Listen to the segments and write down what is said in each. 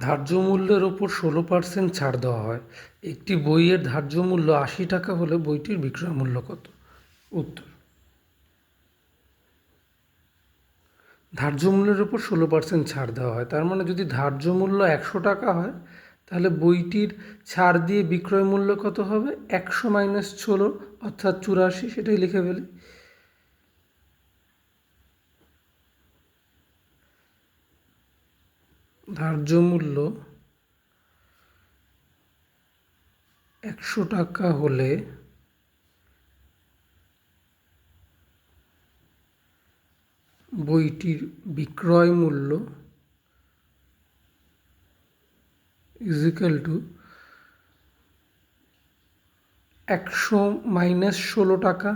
ধার্য মূল্যের ওপর 16% ছাড় দেওয়া হয়। একটি বইয়ের ধার্য মূল্য 80 টাকা হলে বইটির বিক্রয় মূল্য কত? উত্তর: ধার্য মূল্যের ওপর 16% ছাড় দেওয়া হয়, তার মানে যদি ধার্য মূল্য 100 টাকা হয় তাহলে বইটির ছাড় দিয়ে বিক্রয় মূল্য কত হবে? 100 - 16 অর্থাৎ 84, সেটাই লিখে ফেলি। ধার্য মূল্য 100 টাকা হলে বইটির বিক্রয় মূল্য ইজিক্যাল টু 100 - 16 টাকা,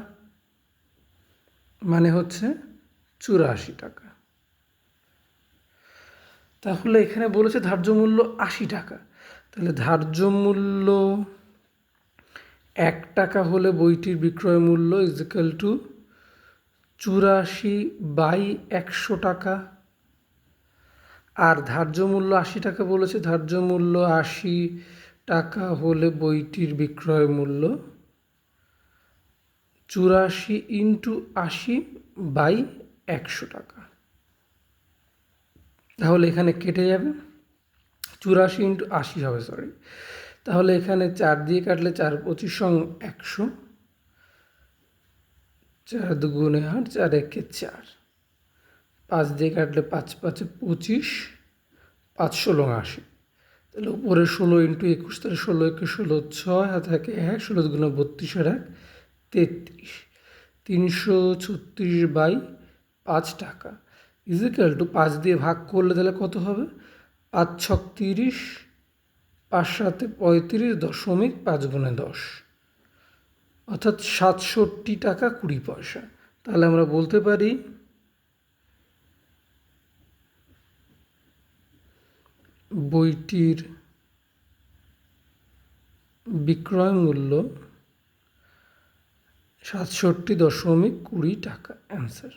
মানে হচ্ছে 84 টাকা। তাহলে এখানে বলেছে ধার্য মূল্য 80 টাকা, তাহলে ধার্য মূল্য 1 টাকা হলে বইটির বিক্রয় মূল্য ইজিক্যাল টু 84/100 টাকা। আর ধার্য মূল্য 80 টাকা বলেছে, ধার্য মূল্য 80 টাকা হলে বইটির বিক্রয় মূল্য 84 × 80/100 টাকা। তাহলে এখানে কেটে যাবে, 84 × 80 হবে, সরি। তাহলে এখানে 4 দিয়ে কাটলে 4 × 25 = 100, 4 × 2 = 8, 4 × 1 = 4, 5 দিয়ে কাটলে 5 × 5 = 25, 5 × 16 = 80। তাহলে উপরে 16 × 21, তাহলে 16 × 1 = 16, 6 হাতে থাকে 1, 16 × 2 = 32, আর 1 = 33, 336/5 টাকা ইজিক্যাল টু 5 দিয়ে ভাগ করলে তাহলে কত হবে? 5 × 6 = 30, 5 × 7 = 35, 10.5 × 10, অর্থাৎ 67 টাকা 20 পয়সা। তাহলে আমরা বলতে পারি বইটির বিক্রয় মূল্য 67.20 টাকা। অ্যান্সার।